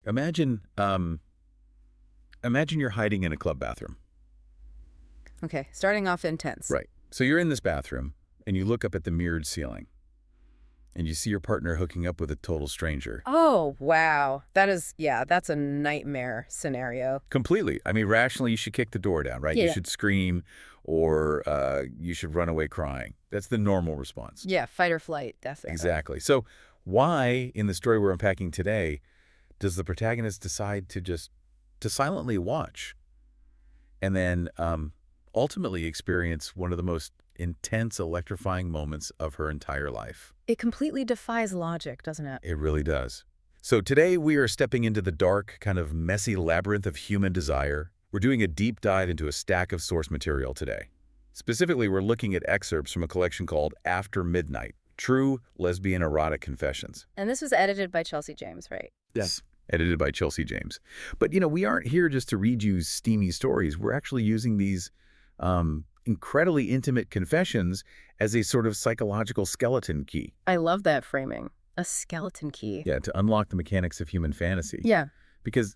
Imagine, imagine you're hiding in a club bathroom. Okay, starting off intense. Right. So you're in this bathroom, and you look up at the mirrored ceiling, and you see your partner hooking up with a total stranger. Oh, wow. That's a nightmare scenario. Completely. I mean, rationally, you should kick the door down, right? You Yeah. should scream, or you should run away crying. That's the normal response. Yeah, fight or flight, definitely. Exactly. So why, in the story we're unpacking today, does the protagonist decide to silently watch and then ultimately experience one of the most intense, electrifying moments of her entire life? It completely defies logic, doesn't it? It really does. So today we are stepping into the dark, kind of messy labyrinth of human desire. We're doing a deep dive into a stack of source material today. Specifically, we're looking at excerpts from a collection called After Midnight, True Lesbian Erotic Confessions. And this was edited by Chelsea James, right? Yes. Edited by Chelsea James. But, we aren't here just to read you steamy stories. We're actually using these incredibly intimate confessions as a sort of psychological skeleton key. I love that framing. A skeleton key. Yeah, to unlock the mechanics of human fantasy. Yeah, Because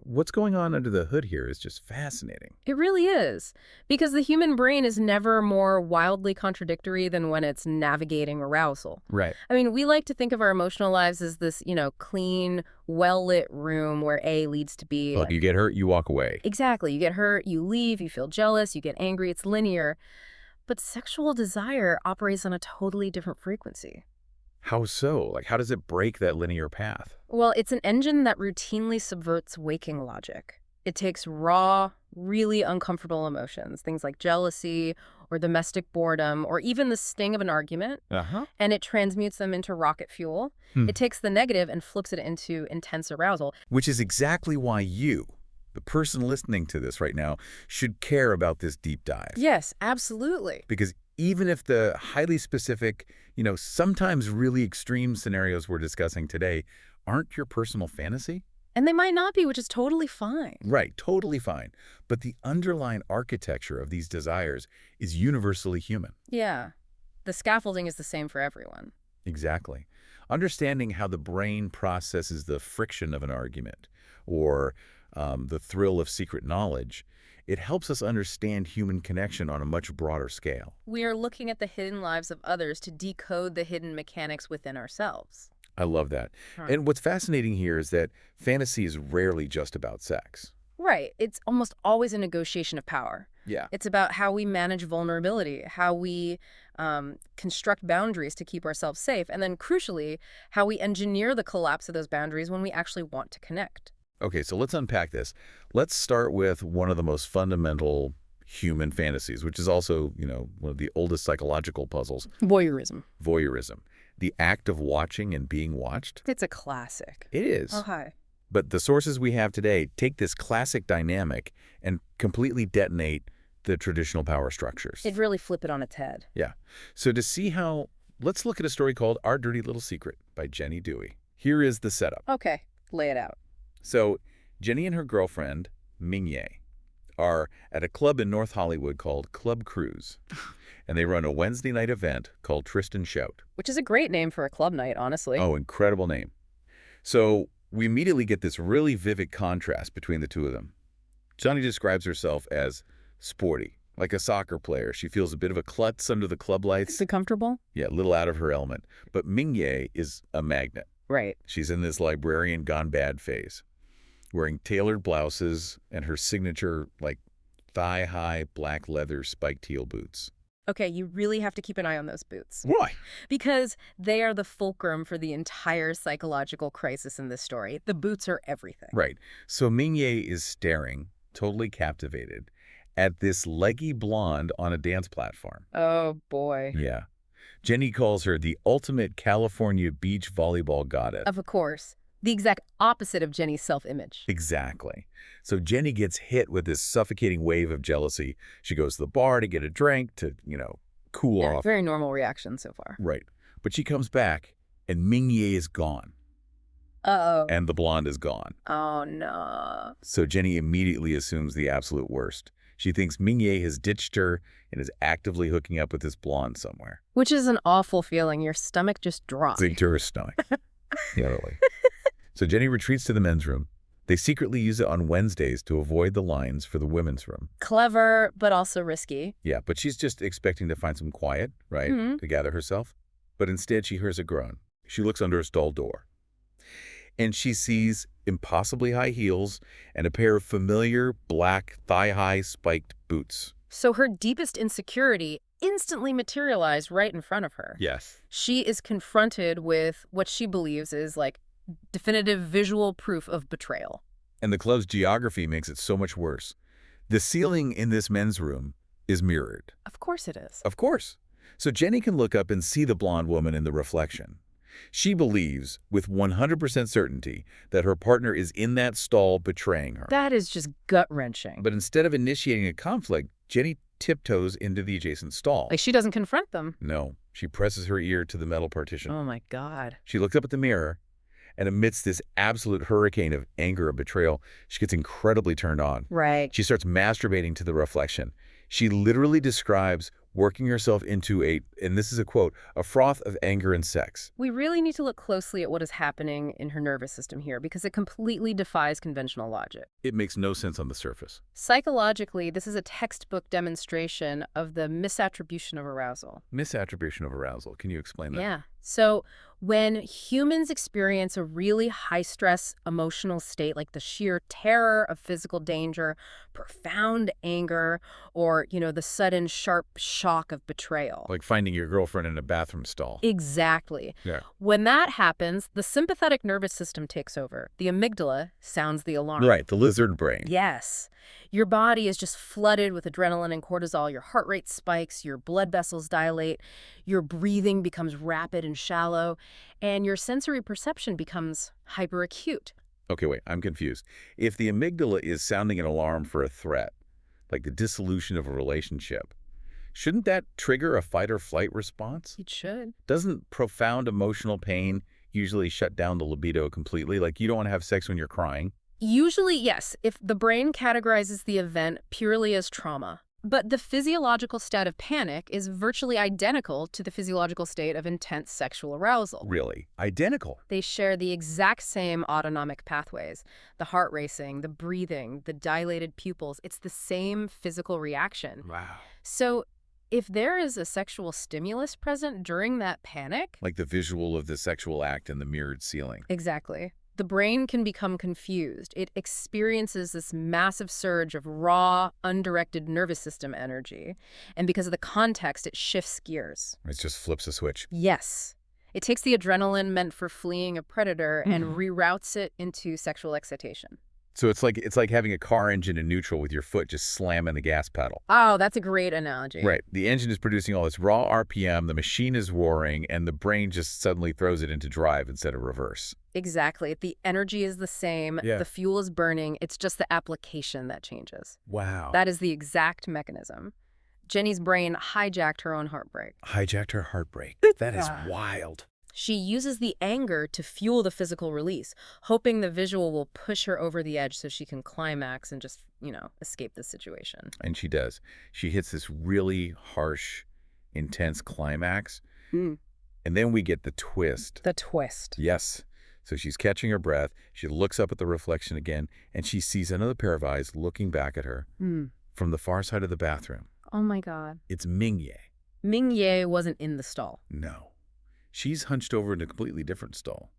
what's going on under the hood here is just fascinating. it really is. Because the human brain is never more wildly contradictory than when it's navigating arousal. Right. I mean, we like to think of our emotional lives as this, clean, well-lit room where A leads to B. Look, you get hurt, you walk away. Exactly. You get hurt, you leave, you feel jealous, you get angry. It's linear. But sexual desire operates on a totally different frequency. How so? Like, how does it break that linear path? Well, it's an engine that routinely subverts waking logic. It takes raw, really uncomfortable emotions, things like jealousy or domestic boredom or even the sting of an argument, and it transmutes them into rocket fuel. It takes the negative and flips it into intense arousal. Which is exactly why you, the person listening to this right now, should care about this deep dive. Yes, absolutely. Because even if the highly specific, sometimes really extreme scenarios we're discussing today aren't your personal fantasy. And they might not be, which is totally fine. Right, totally fine. But the underlying architecture of these desires is universally human. Yeah. The scaffolding is the same for everyone. Exactly. Understanding how the brain processes the friction of an argument or the thrill of secret knowledge, it helps us understand human connection on a much broader scale. We are looking at the hidden lives of others to decode the hidden mechanics within ourselves. I love that. And what's fascinating here is that fantasy is rarely just about sex. Right. It's almost always a negotiation of power. Yeah. It's about how we manage vulnerability, how we construct boundaries to keep ourselves safe, and then, crucially, how we engineer the collapse of those boundaries when we actually want to connect. Okay, so let's unpack this. Let's start with one of the most fundamental human fantasies, which is also, one of the oldest psychological puzzles. Voyeurism. Voyeurism. The act of watching and being watched. It's a classic. It is. Oh, hi. But the sources we have today take this classic dynamic and completely detonate the traditional power structures. It'd really flip it on its head. Yeah. So to see how, let's look at a story called Our Dirty Little Secret by Jenny Dewey. Here is the setup. Okay, lay it out. So Jenny and her girlfriend, Mingye, are at a club in North Hollywood called Club Cruise. And they run a Wednesday night event called Tristan Shout. Which is a great name for a club night, honestly. Oh, incredible name. So we immediately get this really vivid contrast between the two of them. Johnny describes herself as sporty, like a soccer player. She feels a bit of a klutz under the club lights. Is it comfortable? Yeah, a little out of her element. But Mingye is a magnet. Right. She's in this librarian gone bad phase, wearing tailored blouses and her signature, thigh-high black leather spiked heel boots. Okay, you really have to keep an eye on those boots. Why? Because they are the fulcrum for the entire psychological crisis in this story. The boots are everything. Right. So Mingye is staring, totally captivated, at this leggy blonde on a dance platform. Oh, boy. Yeah. Jenny calls her the ultimate California beach volleyball goddess. Of course. The exact opposite of Jenny's self-image. Exactly. So Jenny gets hit with this suffocating wave of jealousy. She goes to the bar to get a drink to, cool off. Very normal reaction so far. Right. But she comes back, and Mingye is gone. Uh-oh. And the blonde is gone. Oh, no. So Jenny immediately assumes the absolute worst. She thinks Mingye has ditched her and is actively hooking up with this blonde somewhere. Which is an awful feeling. Your stomach just drops. Zing to her stomach. Literally. So Jenny retreats to the men's room. They secretly use it on Wednesdays to avoid the lines for the women's room. Clever, but also risky. Yeah, but she's just expecting to find some quiet, right, to gather herself. But instead, she hears a groan. She looks under a stall door. And she sees impossibly high heels and a pair of familiar black thigh-high spiked boots. So her deepest insecurity instantly materialized right in front of her. Yes. She is confronted with what she believes is like definitive visual proof of betrayal. And the club's geography makes it so much worse. The ceiling in this men's room is mirrored. Of course it is. Of course. So Jenny can look up and see the blonde woman in the reflection. She believes, with 100% certainty, that her partner is in that stall betraying her. That is just gut-wrenching. But instead of initiating a conflict, Jenny tiptoes into the adjacent stall. Like she doesn't confront them. No, she presses her ear to the metal partition. Oh my God. She looks up at the mirror, and amidst this absolute hurricane of anger and betrayal, she gets incredibly turned on. Right. She starts masturbating to the reflection. She literally describes working herself into and this is a quote, a froth of anger and sex. We really need to look closely at what is happening in her nervous system here because it completely defies conventional logic. It makes no sense on the surface. Psychologically, this is a textbook demonstration of the misattribution of arousal. Misattribution of arousal. Can you explain that? Yeah. So when humans experience a really high-stress emotional state, like the sheer terror of physical danger, profound anger, or, the sudden sharp shock of betrayal. Like finding your girlfriend in a bathroom stall. Exactly. Yeah. When that happens, the sympathetic nervous system takes over. The amygdala sounds the alarm. Right, the lizard brain. Yes. Your body is just flooded with adrenaline and cortisol. Your heart rate spikes, your blood vessels dilate, your breathing becomes rapid and shallow, and your sensory perception becomes hyperacute. Okay, wait, I'm confused. If the amygdala is sounding an alarm for a threat, like the dissolution of a relationship, shouldn't that trigger a fight or flight response? It should. Doesn't profound emotional pain usually shut down the libido completely? Like you don't want to have sex when you're crying? Usually, yes, if the brain categorizes the event purely as trauma. But the physiological state of panic is virtually identical to the physiological state of intense sexual arousal. Really? Identical? They share the exact same autonomic pathways. The heart racing, the breathing, the dilated pupils. It's the same physical reaction. Wow. So if there is a sexual stimulus present during that panic... Like the visual of the sexual act in the mirrored ceiling. Exactly. The brain can become confused. It experiences this massive surge of raw, undirected nervous system energy. And because of the context, it shifts gears. It just flips a switch. Yes. It takes the adrenaline meant for fleeing a predator and reroutes it into sexual excitation. So it's like having a car engine in neutral with your foot just slamming the gas pedal. Oh, that's a great analogy. Right. The engine is producing all this raw RPM, the machine is roaring, and the brain just suddenly throws it into drive instead of reverse. Exactly. The energy is the same. Yeah. The fuel is burning. It's just the application that changes. Wow. That is the exact mechanism. Jenny's brain hijacked her own heartbreak. Hijacked her heartbreak. That is wild. She uses the anger to fuel the physical release, hoping the visual will push her over the edge so she can climax and just, escape the situation. And she does. She hits this really harsh, intense climax. Mm. And then we get the twist. The twist. Yes. So she's catching her breath. She looks up at the reflection again, and she sees another pair of eyes looking back at her from the far side of the bathroom. Oh, my God. It's Mingye. Mingye wasn't in the stall. No. She's hunched over in a completely different stall,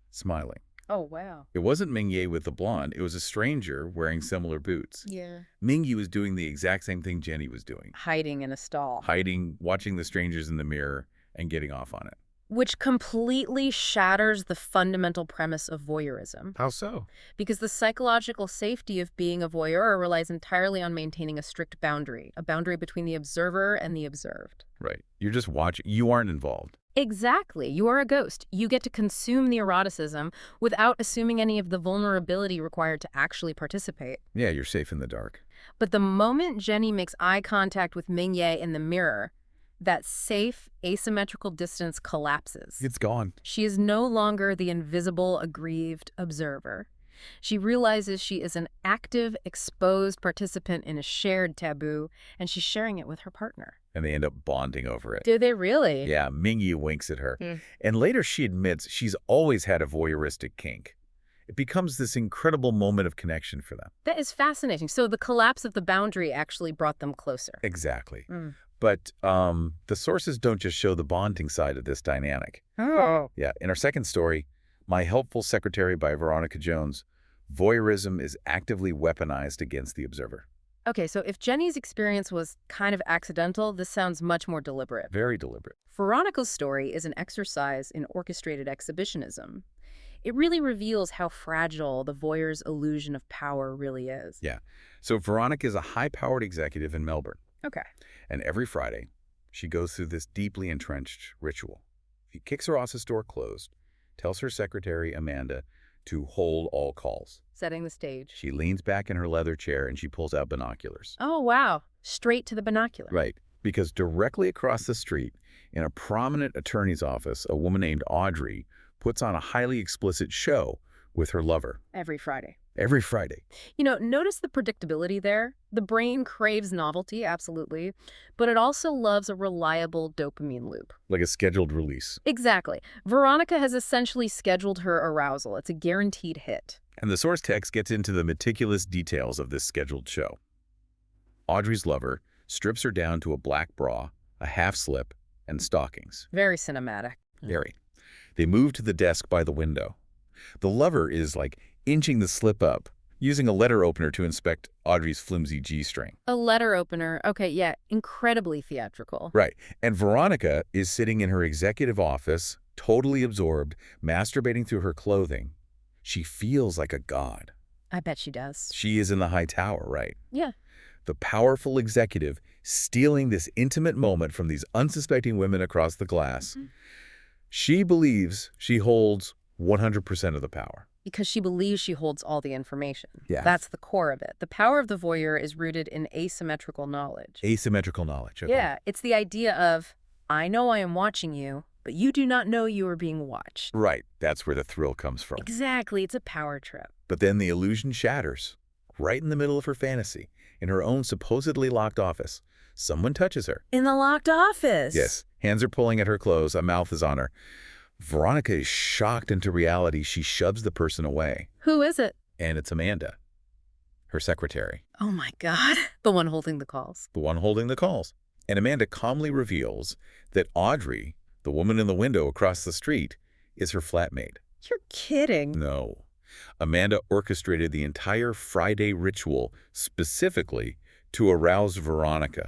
smiling. Oh, wow. It wasn't Mingye with the blonde. It was a stranger wearing similar boots. Yeah. Mingye was doing the exact same thing Jenny was doing. Hiding in a stall. Hiding, watching the strangers in the mirror, and getting off on it. Which completely shatters the fundamental premise of voyeurism. How so? Because the psychological safety of being a voyeur relies entirely on maintaining a strict boundary, a boundary between the observer and the observed. Right. You're just watching. You aren't involved. Exactly. You are a ghost. You get to consume the eroticism without assuming any of the vulnerability required to actually participate. Yeah, you're safe in the dark. But the moment Jenny makes eye contact with Mingye in the mirror, that safe, asymmetrical distance collapses. It's gone. She is no longer the invisible, aggrieved observer. She realizes she is an active, exposed participant in a shared taboo, and she's sharing it with her partner. And they end up bonding over it. Do they really? Yeah, Mingyi winks at her. And later she admits she's always had a voyeuristic kink. It becomes this incredible moment of connection for them. That is fascinating. So the collapse of the boundary actually brought them closer. Exactly. Mm. But the sources don't just show the bonding side of this dynamic. Oh. Yeah, in our second story, My Helpful Secretary by Veronica Jones, voyeurism is actively weaponized against the observer. Okay, so if Jenny's experience was kind of accidental, this sounds much more deliberate. Very deliberate. Veronica's story is an exercise in orchestrated exhibitionism. It really reveals how fragile the voyeur's illusion of power really is. Yeah. So Veronica is a high-powered executive in Melbourne. Okay. And every Friday, she goes through this deeply entrenched ritual. She kicks her office door closed, tells her secretary, Amanda, to hold all calls. Setting the stage. She leans back in her leather chair and she pulls out binoculars. Oh, wow. Straight to the binocular. Right, because directly across the street, in a prominent attorney's office, a woman named Audrey puts on a highly explicit show with her lover. Every Friday. Every Friday. You know, notice the predictability there. The brain craves novelty, absolutely, but it also loves a reliable dopamine loop. Like a scheduled release. Exactly. Veronica has essentially scheduled her arousal. It's a guaranteed hit. And the source text gets into the meticulous details of this scheduled show. Audrey's lover strips her down to a black bra, a half slip, and stockings. Very cinematic. Very. They move to the desk by the window. The lover is like inching the slip up, using a letter opener to inspect Audrey's flimsy G-string. A letter opener. Okay, yeah, incredibly theatrical. Right. And Veronica is sitting in her executive office, totally absorbed, masturbating through her clothing. She feels like a god. I bet she does. She is in the high tower, right? Yeah. The powerful executive stealing this intimate moment from these unsuspecting women across the glass. Mm-hmm. She believes she holds 100% of the power. Because she believes she holds all the information. Yeah. That's the core of it. The power of the voyeur is rooted in asymmetrical knowledge. Asymmetrical knowledge. Okay. Yeah, it's the idea of, I know I am watching you, but you do not know you are being watched. Right. That's where the thrill comes from. Exactly. It's a power trip. But then the illusion shatters. Right in the middle of her fantasy, in her own supposedly locked office, someone touches her. In the locked office? Yes. Hands are pulling at her clothes. A mouth is on her. Veronica is shocked into reality. She shoves the person away. Who is it? And it's Amanda, her secretary. Oh my God. The one holding the calls. The one holding the calls. And Amanda calmly reveals that Audrey, the woman in the window across the street, is her flatmate. You're kidding. No. Amanda orchestrated the entire Friday ritual specifically to arouse Veronica.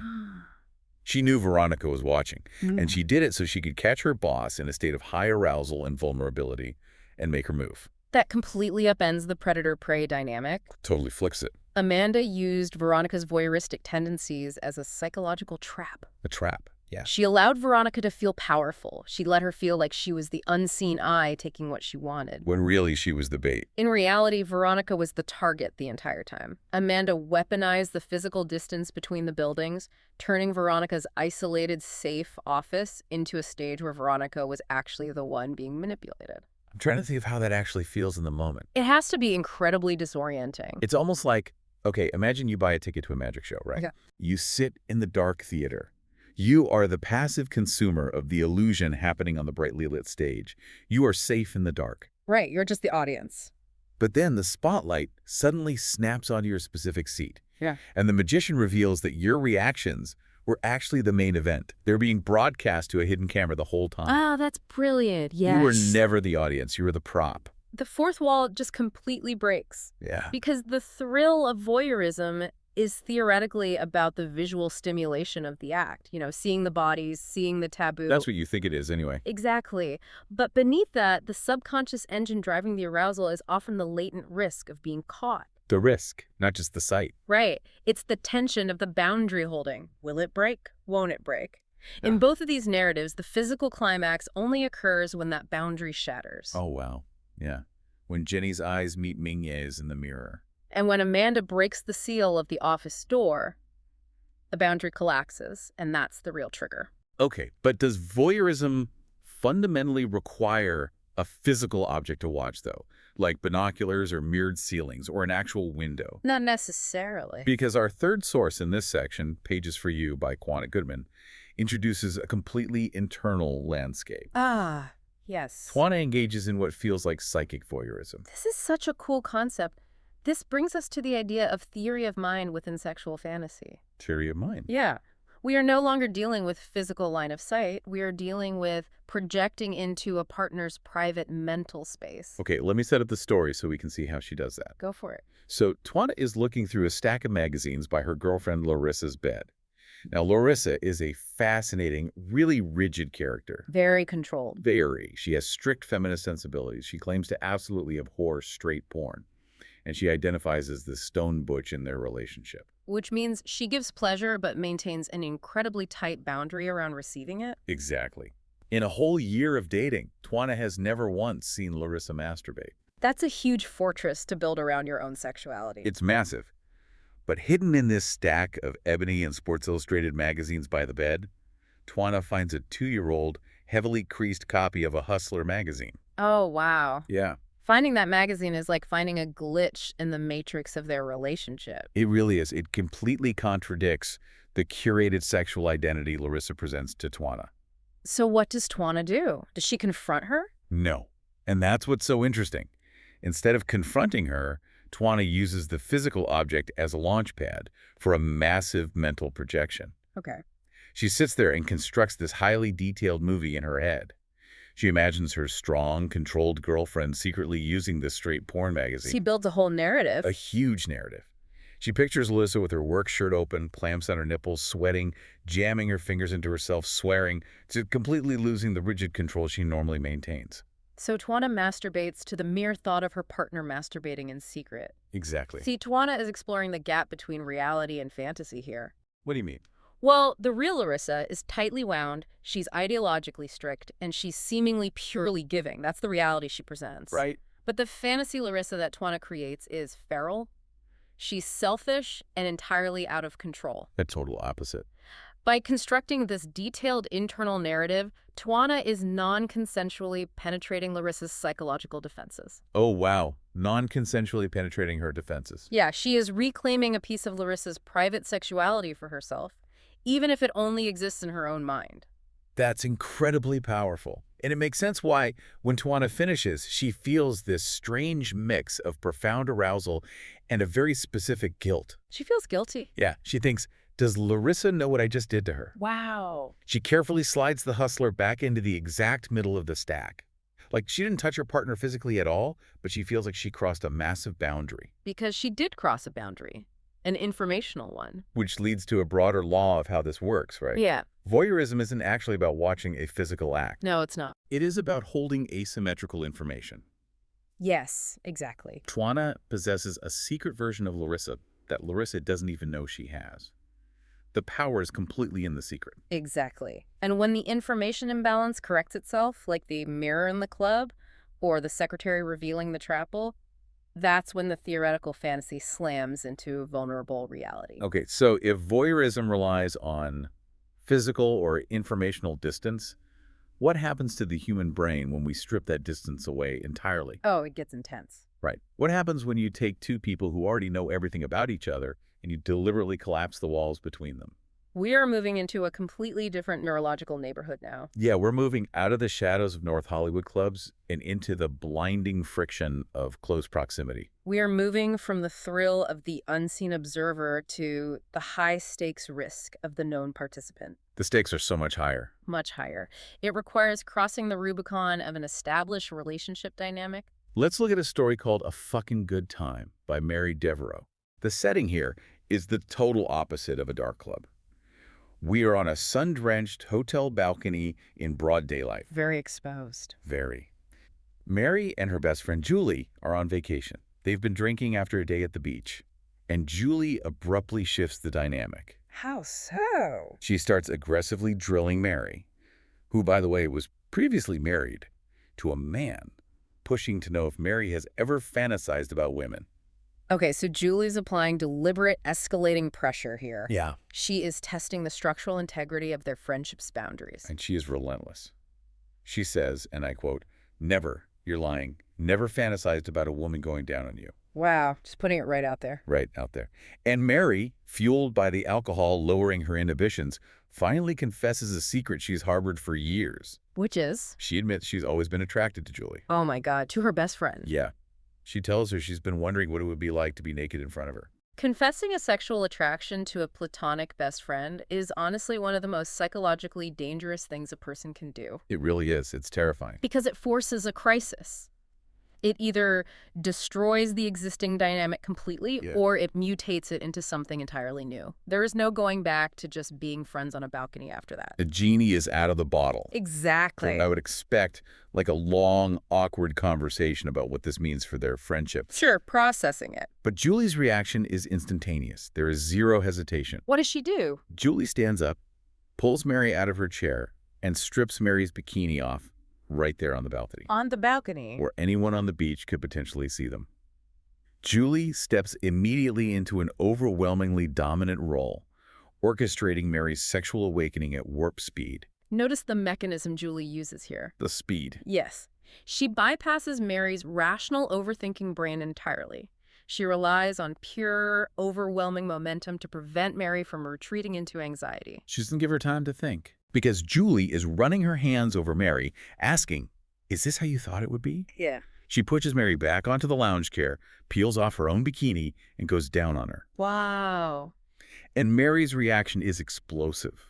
She knew Veronica was watching, and she did it so she could catch her boss in a state of high arousal and vulnerability and make her move. That completely upends the predator-prey dynamic. Totally flicks it. Amanda used Veronica's voyeuristic tendencies as a psychological trap. A trap, yeah. She allowed Veronica to feel powerful. She let her feel like she was the unseen eye taking what she wanted. When really she was the bait. In reality, Veronica was the target the entire time. Amanda weaponized the physical distance between the buildings, turning Veronica's isolated, safe office into a stage where Veronica was actually the one being manipulated. I'm trying to think of how that actually feels in the moment. It has to be incredibly disorienting. It's almost like, okay, imagine you buy a ticket to a magic show, right? Okay. You sit in the dark theater. You are the passive consumer of the illusion happening on the brightly lit stage. You are safe in the dark. Right, you're just the audience. But then the spotlight suddenly snaps onto your specific seat. Yeah. And the magician reveals that your reactions were actually the main event. They're being broadcast to a hidden camera the whole time. Ah, that's brilliant. Yes. You were never the audience. You were the prop. The fourth wall just completely breaks. Yeah. Because the thrill of voyeurism is theoretically about the visual stimulation of the act. You know, seeing the bodies, seeing the taboo. That's what you think it is anyway. Exactly. But beneath that, the subconscious engine driving the arousal is often the latent risk of being caught. The risk, not just the sight. Right. It's the tension of the boundary holding. Will it break? Won't it break? In Yeah. both of these narratives, the physical climax only occurs when that boundary shatters. Oh, wow. Yeah. When Jenny's eyes meet Mingye's in the mirror. And when Amanda breaks the seal of the office door, the boundary collapses, and that's the real trigger. Okay, but does voyeurism fundamentally require a physical object to watch, though? Like binoculars or mirrored ceilings or an actual window? Not necessarily. Because our third source in this section, Pages for You by Quanah Goodman, introduces a completely internal landscape. Ah, Yes. Twana engages in what feels like psychic voyeurism. This is such a cool concept. This brings us to the idea of theory of mind within sexual fantasy. Theory of mind. Yeah. We are no longer dealing with physical line of sight. We are dealing with projecting into a partner's private mental space. Okay, let me set up the story so we can see how she does that. Go for it. So Twana is looking through a stack of magazines by her girlfriend Larissa's bed. Now, Larissa is a fascinating, really rigid character. Very controlled. Very. She has strict feminist sensibilities. She claims to absolutely abhor straight porn. And she identifies as the stone butch in their relationship. Which means she gives pleasure but maintains an incredibly tight boundary around receiving it. Exactly. In a whole year of dating, Twana has never once seen Larissa masturbate. That's a huge fortress to build around your own sexuality. It's massive. But hidden in this stack of Ebony and Sports Illustrated magazines by the bed, Twana finds a 2-year-old, heavily creased copy of a Hustler magazine. Oh, wow. Yeah, Finding that magazine is like finding a glitch in the matrix of their relationship. it really is. It completely contradicts the curated sexual identity Larissa presents to Twana. So what does Twana do? Does she confront her? No. And that's what's so interesting. Instead of confronting her, Twana uses the physical object as a launch pad for a massive mental projection. Okay. She sits there and constructs this highly detailed movie in her head. She imagines her strong, controlled girlfriend secretly using this straight porn magazine. She builds a whole narrative. A huge narrative. She pictures Alyssa with her work shirt open, clamps on her nipples, sweating, jamming her fingers into herself, swearing, to completely losing the rigid control she normally maintains. So Twana masturbates to the mere thought of her partner masturbating in secret. Exactly. See, Twana is exploring the gap between reality and fantasy here. What do you mean? Well, the real Larissa is tightly wound, she's ideologically strict, and she's seemingly purely giving. That's the reality she presents. Right. But the fantasy Larissa that Twana creates is feral. She's selfish and entirely out of control. The total opposite. By constructing this detailed internal narrative, Twana is non-consensually penetrating Larissa's psychological defenses. Oh, wow. Non-consensually penetrating her defenses. Yeah, she is reclaiming a piece of Larissa's private sexuality for herself, even if it only exists in her own mind. That's incredibly powerful. And it makes sense why, when Twana finishes, she feels this strange mix of profound arousal and a very specific guilt. She feels guilty. Yeah, she thinks, does Larissa know what I just did to her? Wow. She carefully slides the Hustler back into the exact middle of the stack. Like, she didn't touch her partner physically at all, but she feels like she crossed a massive boundary. Because she did cross a boundary, an informational one. Which leads to a broader law of how this works, right? Yeah. Voyeurism isn't actually about watching a physical act. No, it's not. It is about holding asymmetrical information. Yes, exactly. Twana possesses a secret version of Larissa that Larissa doesn't even know she has. The power is completely in the secret. Exactly. And when the information imbalance corrects itself, like the mirror in the club or the secretary revealing the trapple, that's when the theoretical fantasy slams into vulnerable reality. Okay, so if voyeurism relies on physical or informational distance, what happens to the human brain when we strip that distance away entirely? Oh, it gets intense. Right. What happens when you take two people who already know everything about each other and you deliberately collapse the walls between them? We are moving into a completely different neurological neighborhood now. Yeah, we're moving out of the shadows of North Hollywood clubs and into the blinding friction of close proximity. We are moving from the thrill of the unseen observer to the high-stakes risk of the known participant. The stakes are so much higher. Much higher. It requires crossing the Rubicon of an established relationship dynamic. Let's look at a story called A Fucking Good Time by Mary Devereaux. The setting here is the total opposite of a dark club. We are on a sun-drenched hotel balcony in broad daylight. Very exposed. Very. Mary and her best friend Julie are on vacation. They've been drinking after a day at the beach. And Julie abruptly shifts the dynamic. How so? She starts aggressively drilling Mary, who, by the way, was previously married to a man, pushing to know if Mary has ever fantasized about women. Okay, so Julie's applying deliberate escalating pressure here. Yeah. She is testing the structural integrity of their friendship's boundaries. And she is relentless. She says, and I quote, "Never, you're lying, never fantasized about a woman going down on you." Wow, just putting it right out there. Right out there. And Mary, fueled by the alcohol lowering her inhibitions, finally confesses a secret she's harbored for years. Which is? She admits she's always been attracted to Julie. Oh my God, to her best friend. Yeah. She tells her she's been wondering what it would be like to be naked in front of her. Confessing a sexual attraction to a platonic best friend is honestly one of the most psychologically dangerous things a person can do. It really is. It's terrifying. Because it forces a crisis. It either destroys the existing dynamic completely or it mutates it into something entirely new. There is no going back to just being friends on a balcony after that. The genie is out of the bottle. Exactly. So I would expect like a long, awkward conversation about what this means for their friendship. Sure, processing it. But Julie's reaction is instantaneous. There is zero hesitation. What does she do? Julie stands up, pulls Mary out of her chair, and strips Mary's bikini off right there on the balcony. On the balcony? Where anyone on the beach could potentially see them. Julie steps immediately into an overwhelmingly dominant role, orchestrating Mary's sexual awakening at warp speed. Notice the mechanism Julie uses here. The speed. Yes. She bypasses Mary's rational, overthinking brain entirely. She relies on pure, overwhelming momentum to prevent Mary from retreating into anxiety. She doesn't give her time to think. Because Julie is running her hands over Mary, asking, "Is this how you thought it would be?" Yeah. She pushes Mary back onto the lounge chair, peels off her own bikini, and goes down on her. Wow. And Mary's reaction is explosive.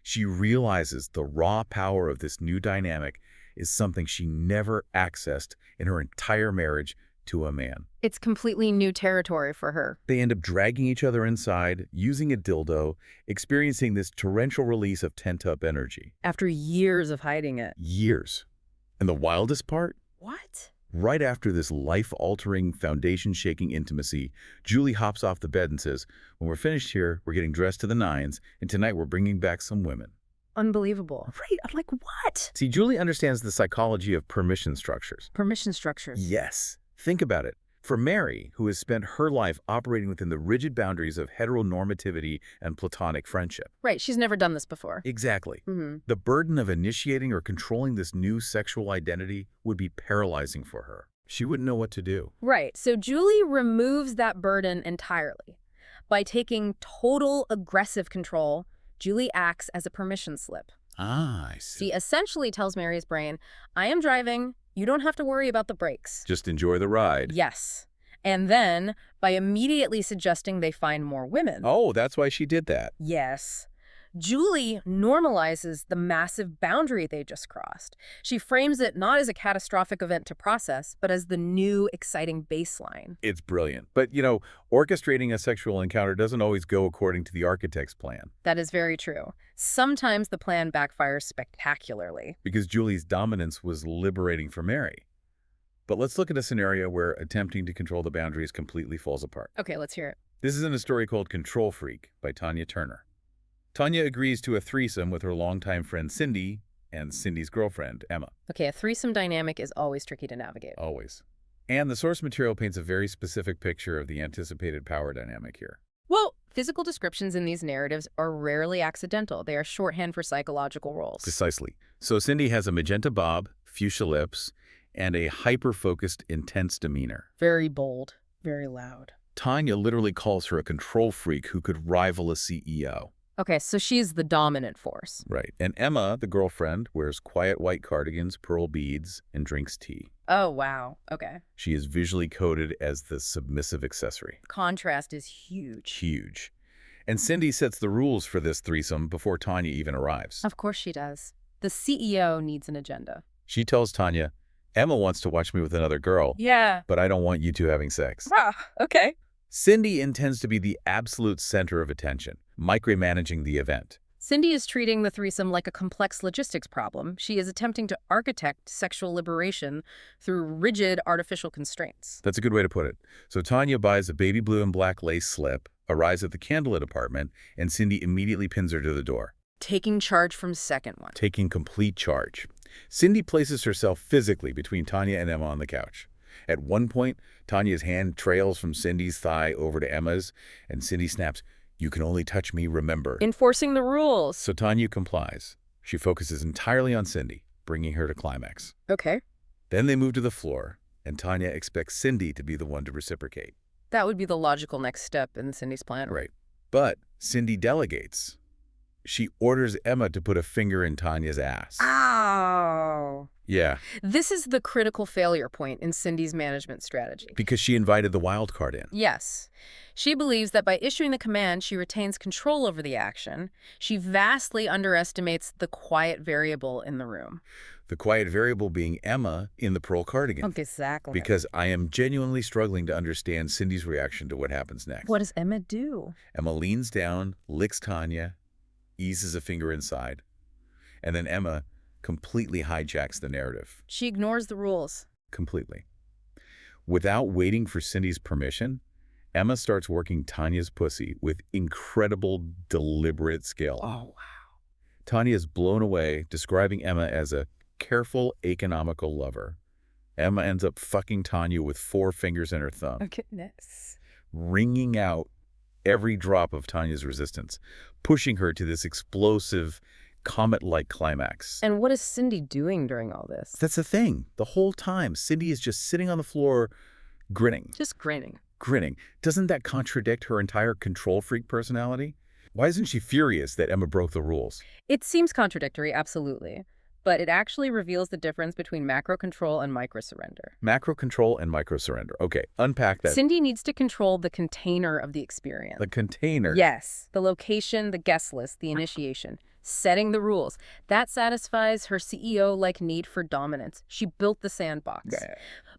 She realizes the raw power of this new dynamic is something she never accessed in her entire marriage to a man. It's completely new territory for her. They end up dragging each other inside, using a dildo, experiencing this torrential release of pent-up energy. After years of hiding it. Years. And the wildest part? What? Right after this life-altering, foundation-shaking intimacy, Julie hops off the bed and says, "When we're finished here, we're getting dressed to the nines, and tonight we're bringing back some women." Unbelievable. Right? I'm like, what? See, Julie understands the psychology of permission structures. Permission structures. Yes. Think about it. For Mary, who has spent her life operating within the rigid boundaries of heteronormativity and platonic friendship. Right. She's never done this before. Exactly. Mm-hmm. The burden of initiating or controlling this new sexual identity would be paralyzing for her. She wouldn't know what to do. Right. So Julie removes that burden entirely. By taking total aggressive control, Julie acts as a permission slip. Ah, I see. She essentially tells Mary's brain, "I am driving. You don't have to worry about the brakes. Just enjoy the ride." Yes. And then, by immediately suggesting they find more women. Oh, that's why she did that. Yes. Julie normalizes the massive boundary they just crossed. She frames it not as a catastrophic event to process, but as the new, exciting baseline. It's brilliant. But, orchestrating a sexual encounter doesn't always go according to the architect's plan. That is very true. Sometimes the plan backfires spectacularly. Because Julie's dominance was liberating for Mary. But let's look at a scenario where attempting to control the boundaries completely falls apart. Okay, let's hear it. This is in a story called Control Freak by Tanya Turner. Tanya agrees to a threesome with her longtime friend Cindy and Cindy's girlfriend, Emma. Okay, a threesome dynamic is always tricky to navigate. Always. And the source material paints a very specific picture of the anticipated power dynamic here. Well, physical descriptions in these narratives are rarely accidental. They are shorthand for psychological roles. Precisely. So Cindy has a magenta bob, fuchsia lips, and a hyper-focused, intense demeanor. Very bold, very loud. Tanya literally calls her a control freak who could rival a CEO. Okay, so she's the dominant force. Right. And Emma, the girlfriend, wears quiet white cardigans, pearl beads, and drinks tea. Oh, wow. Okay. She is visually coded as the submissive accessory. Contrast is huge. Huge. And Cindy sets the rules for this threesome before Tanya even arrives. Of course she does. The CEO needs an agenda. She tells Tanya, "Emma wants to watch me with another girl, Yeah. but I don't want you two having sex." Ah, okay. Cindy intends to be the absolute center of attention, micromanaging the event. Cindy is treating the threesome like a complex logistics problem. She is attempting to architect sexual liberation through rigid artificial constraints. That's a good way to put it. So Tanya buys a baby blue and black lace slip, arrives at the candlelit apartment, and Cindy immediately pins her to the door. Taking charge from second one. Taking complete charge. Cindy places herself physically between Tanya and Emma on the couch. At one point, Tanya's hand trails from Cindy's thigh over to Emma's, and Cindy snaps, "You can only touch me, remember." Enforcing the rules. So Tanya complies. She focuses entirely on Cindy, bringing her to climax. Okay. Then they move to the floor, and Tanya expects Cindy to be the one to reciprocate. That would be the logical next step in Cindy's plan. Right. But Cindy delegates. She orders Emma to put a finger in Tanya's ass. Oh. Yeah, This is the critical failure point in Cindy's management strategy. because she invited the wild card in. Yes. She believes that by issuing the command, she retains control over the action. She vastly underestimates the quiet variable in the room. The quiet variable being Emma in the pearl cardigan. Exactly. Because I am genuinely struggling to understand Cindy's reaction to what happens next. What does Emma do? Emma leans down, licks Tanya, eases a finger inside, and then Emma completely hijacks the narrative. She ignores the rules. Completely. Without waiting for Cindy's permission, Emma starts working Tanya's pussy with incredible, deliberate skill. Oh, wow. Tanya is blown away, describing Emma as a careful, economical lover. Emma ends up fucking Tanya with 4 fingers and her thumb, Oh, goodness. wringing out every drop of Tanya's resistance, pushing her to this explosive, comet-like climax. And what is Cindy doing during all this? That's the thing. The whole time, Cindy is just sitting on the floor, grinning. Just grinning. Grinning. Doesn't that contradict her entire control freak personality? Why isn't she furious that Emma broke the rules? It seems contradictory, absolutely. But it actually reveals the difference between macro control and micro surrender. Macro control and micro surrender. Okay, unpack that. Cindy needs to control the container of the experience. The container. Yes. The location, the guest list, the initiation. Setting the rules. That satisfies her CEO-like need for dominance. She built the sandbox. Yeah.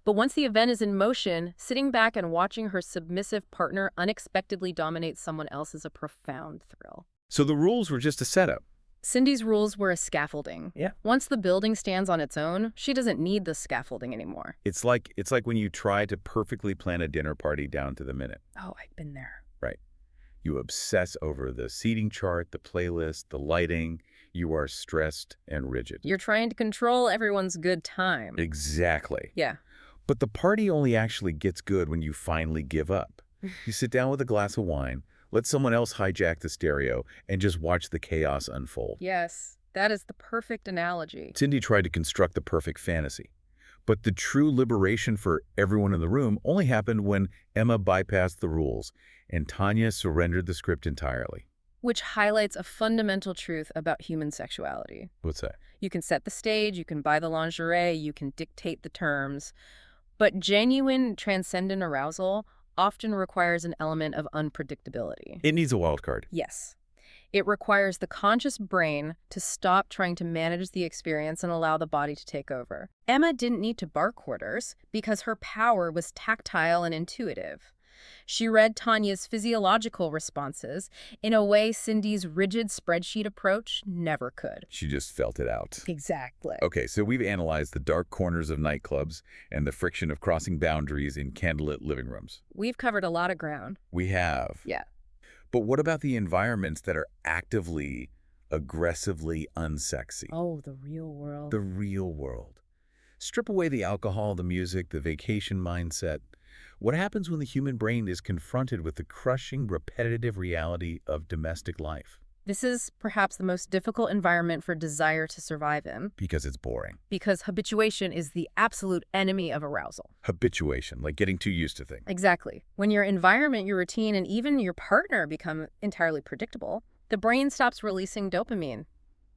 But once the event is in motion, sitting back and watching her submissive partner unexpectedly dominate someone else is a profound thrill. So the rules were just a setup. Cindy's rules were a scaffolding. Yeah. Once the building stands on its own, she doesn't need the scaffolding anymore. It's like when you try to perfectly plan a dinner party down to the minute. Oh, I've been there. Right. You obsess over the seating chart, the playlist, the lighting. You are stressed and rigid. You're trying to control everyone's good time. Exactly. Yeah. But the party only actually gets good when you finally give up. You sit down with a glass of wine, let someone else hijack the stereo, and just watch the chaos unfold. Yes, that is the perfect analogy. Cindy tried to construct the perfect fantasy. But the true liberation for everyone in the room only happened when Emma bypassed the rules and Tanya surrendered the script entirely. Which highlights a fundamental truth about human sexuality. What's that? You can set the stage, you can buy the lingerie, you can dictate the terms. But genuine, transcendent arousal often requires an element of unpredictability. It needs a wild card. Yes. It requires the conscious brain to stop trying to manage the experience and allow the body to take over. Emma didn't need to bark orders because her power was tactile and intuitive. She read Tanya's physiological responses in a way Cindy's rigid spreadsheet approach never could. She just felt it out. Exactly. Okay, so we've analyzed the dark corners of nightclubs and the friction of crossing boundaries in candlelit living rooms. We've covered a lot of ground. We have. Yeah. But what about the environments that are actively, aggressively unsexy? Oh, the real world. The real world. Strip away the alcohol, the music, the vacation mindset. What happens when the human brain is confronted with the crushing, repetitive reality of domestic life? This is perhaps the most difficult environment for desire to survive in. Because it's boring. Because habituation is the absolute enemy of arousal. Habituation, like getting too used to things. Exactly. When your environment, your routine, and even your partner become entirely predictable, the brain stops releasing dopamine.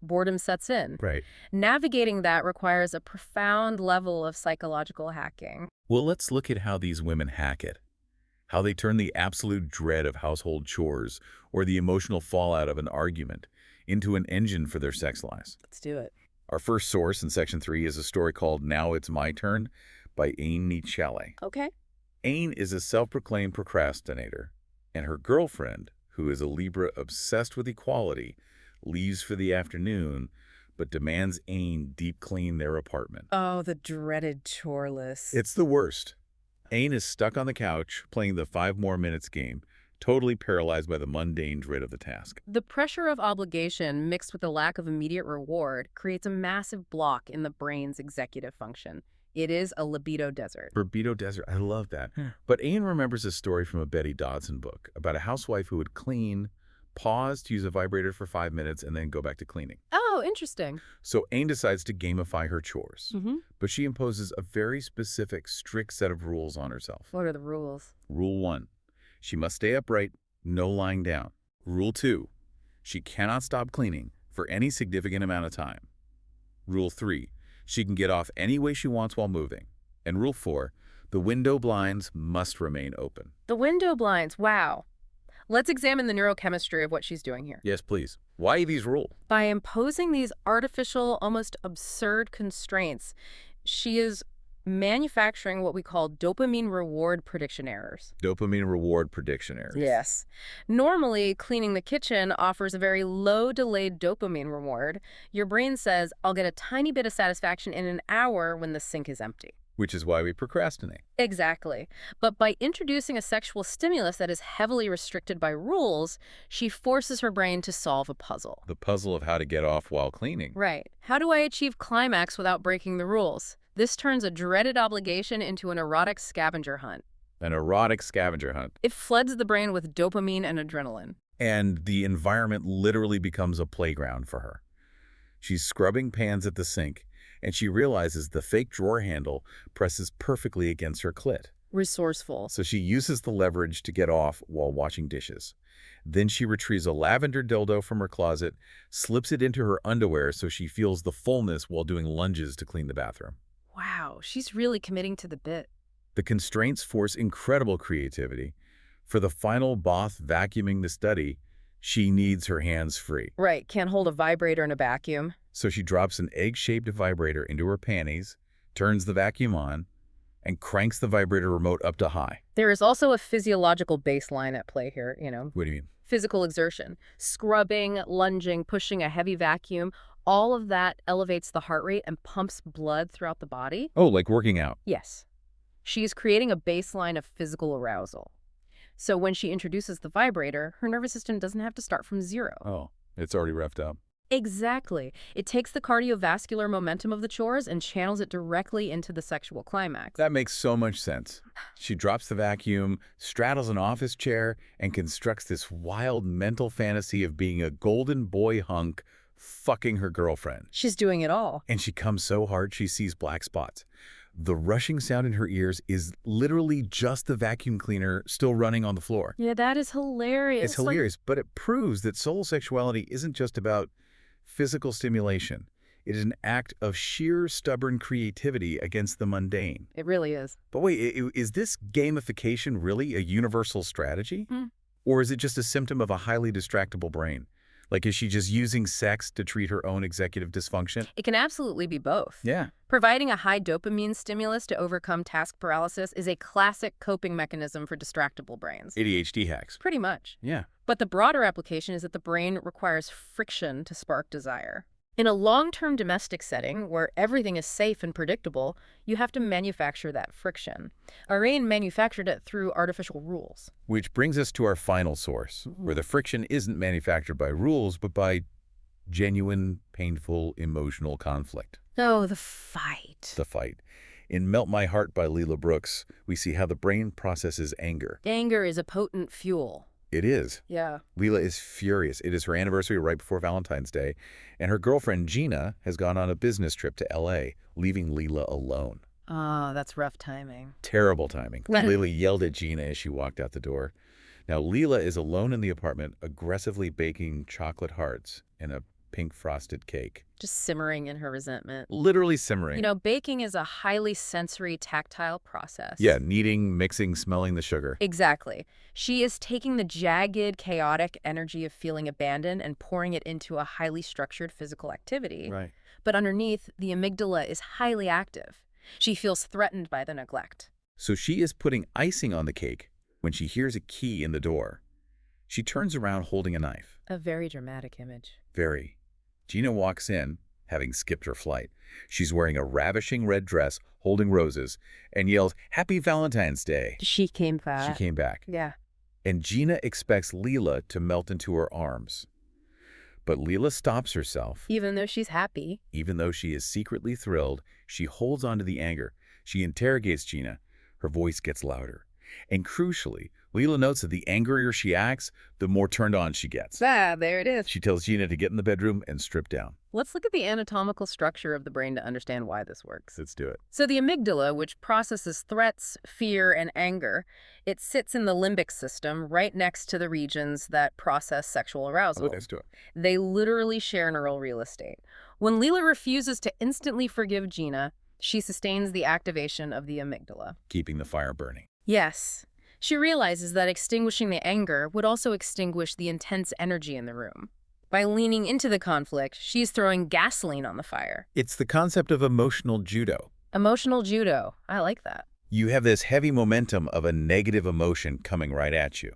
Boredom sets in. Right. Navigating that requires a profound level of psychological hacking. Well, let's look at how these women hack it. How they turn the absolute dread of household chores or the emotional fallout of an argument into an engine for their sex lives. Let's do it. Our first source in Section 3 is a story called Now It's My Turn by Ain Nietzschele. Okay. Ain is a self-proclaimed procrastinator, and her girlfriend, who is a Libra obsessed with equality, leaves for the afternoon, but demands Ain deep clean their apartment. Oh, the dreaded chore list. It's the worst. Ain is stuck on the couch playing the 5 more minutes game, totally paralyzed by the mundane dread of the task. The pressure of obligation mixed with the lack of immediate reward creates a massive block in the brain's executive function. It is a libido desert. Libido desert, I love that. But Ain remembers a story from a Betty Dodson book about a housewife who would clean, pause to use a vibrator for 5 minutes, and then go back to cleaning. Oh, Oh, interesting. So Ain decides to gamify her chores, Mm-hmm. but she imposes a very specific, strict set of rules on herself. What are the rules? Rule 1, she must stay upright, no lying down. Rule 2, she cannot stop cleaning for any significant amount of time. Rule 3, she can get off any way she wants while moving. And Rule 4, the window blinds must remain open. The window blinds, wow. Let's examine the neurochemistry of what she's doing here. Yes, please. Why these rules? By imposing these artificial, almost absurd constraints, she is manufacturing what we call dopamine reward prediction errors. Dopamine reward prediction errors. Yes. Normally, cleaning the kitchen offers a very low delayed dopamine reward. Your brain says, I'll get a tiny bit of satisfaction in an hour when the sink is empty. Which is why we procrastinate. Exactly. But by introducing a sexual stimulus that is heavily restricted by rules, she forces her brain to solve a puzzle. The puzzle of how to get off while cleaning. Right. How do I achieve climax without breaking the rules? This turns a dreaded obligation into an erotic scavenger hunt. An erotic scavenger hunt. It floods the brain with dopamine and adrenaline. And the environment literally becomes a playground for her. She's scrubbing pans at the sink, and she realizes the fake drawer handle presses perfectly against her clit. Resourceful. So she uses the leverage to get off while washing dishes. Then she retrieves a lavender dildo from her closet, slips it into her underwear so she feels the fullness while doing lunges to clean the bathroom. Wow, she's really committing to the bit. The constraints force incredible creativity. For the final bath vacuuming the study, she needs her hands free. Right, can't hold a vibrator in a vacuum. So she drops an egg-shaped vibrator into her panties, turns the vacuum on, and cranks the vibrator remote up to high. There is also a physiological baseline at play here, What do you mean? Physical exertion. Scrubbing, lunging, pushing a heavy vacuum, all of that elevates the heart rate and pumps blood throughout the body. Oh, like working out. Yes. She's creating a baseline of physical arousal. So when she introduces the vibrator, her nervous system doesn't have to start from zero. Oh, it's already revved up. Exactly. It takes the cardiovascular momentum of the chores and channels it directly into the sexual climax. That makes so much sense. She drops the vacuum, straddles an office chair, and constructs this wild mental fantasy of being a golden boy hunk fucking her girlfriend. She's doing it all. And she comes so hard she sees black spots. The rushing sound in her ears is literally just the vacuum cleaner still running on the floor. Yeah, that is hilarious. It's hilarious, but it proves that soul sexuality isn't just about physical stimulation. It is an act of sheer stubborn creativity against the mundane. It really is. But wait, is this gamification really a universal strategy? Mm. Or is it just a symptom of a highly distractible brain? Like, is she just using sex to treat her own executive dysfunction? It can absolutely be both. Yeah. Providing a high dopamine stimulus to overcome task paralysis is a classic coping mechanism for distractible brains. ADHD hacks. Pretty much. Yeah. But the broader application is that the brain requires friction to spark desire. In a long-term domestic setting where everything is safe and predictable, you have to manufacture that friction. Arain manufactured it through artificial rules. Which brings us to our final source, where the friction isn't manufactured by rules, but by genuine, painful, emotional conflict. Oh, the fight. The fight. In Melt My Heart by Leela Brooks, we see how the brain processes anger. Anger is a potent fuel. It is. Yeah. Leela is furious. It is her anniversary right before Valentine's Day, and her girlfriend Gina has gone on a business trip to L.A., leaving Leela alone. Oh, that's rough timing. Terrible timing. Leela yelled at Gina as she walked out the door. Now, Leela is alone in the apartment, aggressively baking chocolate hearts and a pink frosted cake. Just simmering in her resentment. Literally simmering. You know, baking is a highly sensory, tactile process. Yeah, kneading, mixing, smelling the sugar. Exactly. She is taking the jagged, chaotic energy of feeling abandoned and pouring it into a highly structured physical activity. Right. But underneath, the amygdala is highly active. She feels threatened by the neglect. So she is putting icing on the cake when she hears a key in the door. She turns around holding a knife. A very dramatic image. Very. Gina walks in, having skipped her flight. She's wearing a ravishing red dress, holding roses, and yells, "Happy Valentine's Day." She came back. She came back. Yeah. And Gina expects Leela to melt into her arms. But Leela stops herself. Even though she's happy. Even though she is secretly thrilled, she holds on to the anger. She interrogates Gina. Her voice gets louder. And crucially, Leela notes that the angrier she acts, the more turned on she gets. Ah, there it is. She tells Gina to get in the bedroom and strip down. Let's look at the anatomical structure of the brain to understand why this works. Let's do it. So the amygdala, which processes threats, fear, and anger, it sits in the limbic system right next to the regions that process sexual arousal. Let's do it. They literally share neural real estate. When Leela refuses to instantly forgive Gina, she sustains the activation of the amygdala. Keeping the fire burning. Yes. She realizes that extinguishing the anger would also extinguish the intense energy in the room. By leaning into the conflict, she's throwing gasoline on the fire. It's the concept of emotional judo. Emotional judo. I like that. You have this heavy momentum of a negative emotion coming right at you.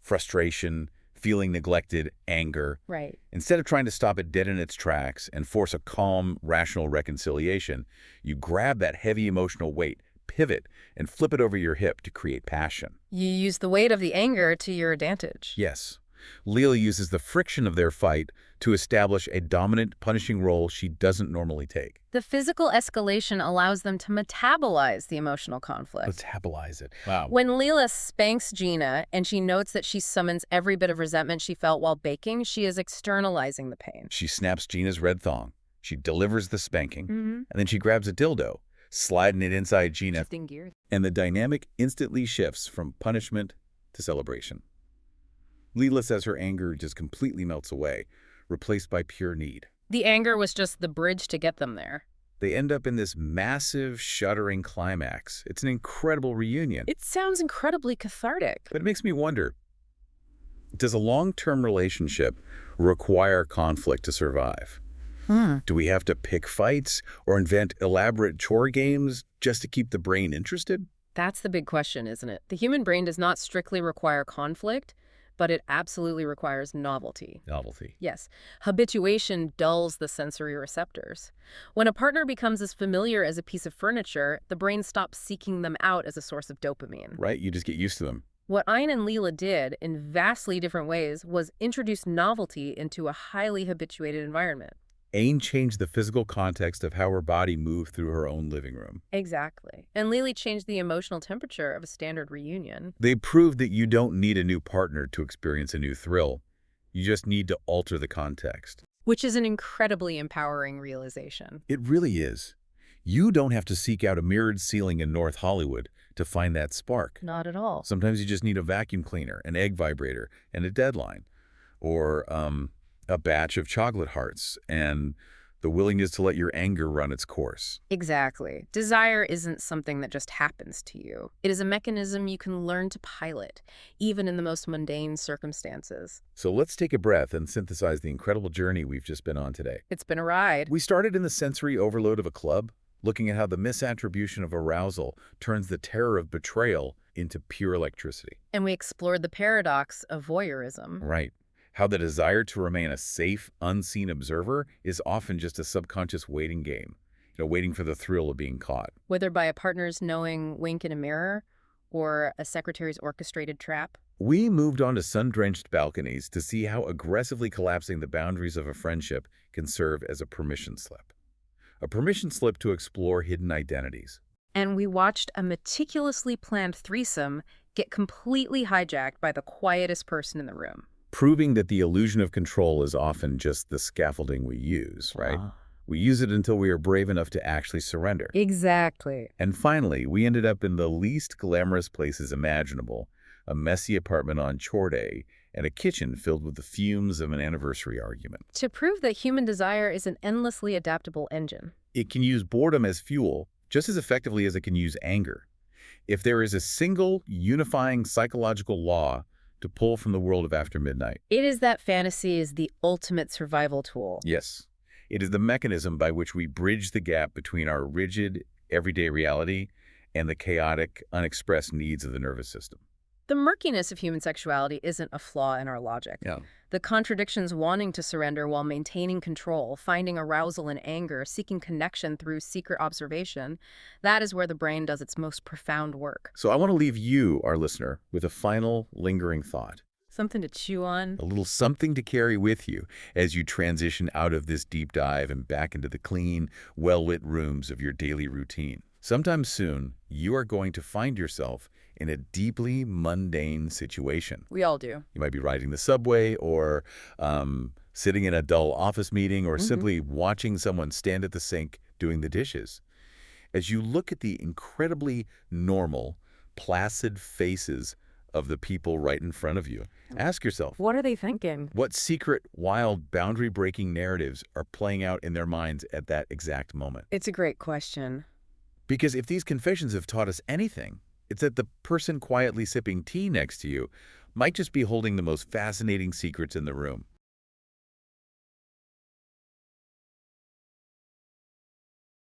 Frustration, feeling neglected, anger. Right. Instead of trying to stop it dead in its tracks and force a calm, rational reconciliation, you grab that heavy emotional weight, pivot, and flip it over your hip to create passion. You use the weight of the anger to your advantage. Yes. Leela uses the friction of their fight to establish a dominant, punishing role she doesn't normally take. The physical escalation allows them to metabolize the emotional conflict. Metabolize it. Wow. When Leela spanks Gina and she notes that she summons every bit of resentment she felt while baking, she is externalizing the pain. She snaps Gina's red thong. She delivers the spanking. Mm-hmm. And then she grabs a dildo, sliding it inside Gina. Shifting gears. And the dynamic instantly shifts from punishment to celebration. Leela says her anger just completely melts away, replaced by pure need. The anger was just the bridge to get them there. They end up in this massive, shuddering climax. It's an incredible reunion. It sounds incredibly cathartic. But it makes me wonder, does a long-term relationship require conflict to survive? Do we have to pick fights or invent elaborate chore games just to keep the brain interested? That's the big question, isn't it? The human brain does not strictly require conflict, but it absolutely requires novelty. Novelty. Yes, habituation dulls the sensory receptors. When a partner becomes as familiar as a piece of furniture, the brain stops seeking them out as a source of dopamine. Right? You just get used to them. What Ayn and Leela did, in vastly different ways, was introduce novelty into a highly habituated environment. Ayn changed the physical context of how her body moved through her own living room. Exactly. And Leela changed the emotional temperature of a standard reunion. They proved that you don't need a new partner to experience a new thrill. You just need to alter the context. Which is an incredibly empowering realization. It really is. You don't have to seek out a mirrored ceiling in North Hollywood to find that spark. Not at all. Sometimes you just need a vacuum cleaner, an egg vibrator, and a deadline. Or a batch of chocolate hearts and the willingness to let your anger run its course. Exactly. Desire isn't something that just happens to you. It is a mechanism you can learn to pilot, even in the most mundane circumstances. So let's take a breath and synthesize the incredible journey we've just been on today. It's been a ride. We started in the sensory overload of a club, looking at how the misattribution of arousal turns the terror of betrayal into pure electricity. And we explored the paradox of voyeurism. Right. How the desire to remain a safe, unseen observer is often just a subconscious waiting game, waiting for the thrill of being caught. Whether by a partner's knowing wink in a mirror or a secretary's orchestrated trap. We moved on to sun-drenched balconies to see how aggressively collapsing the boundaries of a friendship can serve as a permission slip. A permission slip to explore hidden identities. And we watched a meticulously planned threesome get completely hijacked by the quietest person in the room. Proving that the illusion of control is often just the scaffolding we use, right? We use it until we are brave enough to actually surrender. Exactly. And finally, we ended up in the least glamorous places imaginable, a messy apartment on chore day, and a kitchen filled with the fumes of an anniversary argument. To prove that human desire is an endlessly adaptable engine. It can use boredom as fuel just as effectively as it can use anger. If there is a single unifying psychological law to pull from the world of after midnight. It is that fantasy is the ultimate survival tool. Yes. It is the mechanism by which we bridge the gap between our rigid, everyday reality and the chaotic, unexpressed needs of the nervous system. The murkiness of human sexuality isn't a flaw in our logic. Yeah. The contradictions wanting to surrender while maintaining control, finding arousal and anger, seeking connection through secret observation, that is where the brain does its most profound work. So I want to leave you, our listener, with a final lingering thought. Something to chew on. A little something to carry with you as you transition out of this deep dive and back into the clean, well-lit rooms of your daily routine. Sometime soon, you are going to find yourself in a deeply mundane situation. We all do. You might be riding the subway or sitting in a dull office meeting or simply watching someone stand at the sink doing the dishes. As you look at the incredibly normal, placid faces of the people right in front of you, ask yourself, What are they thinking? what secret, wild, boundary-breaking narratives are playing out in their minds at that exact moment? It's a great question. Because if these confessions have taught us anything, it's that the person quietly sipping tea next to you might just be holding the most fascinating secrets in the room.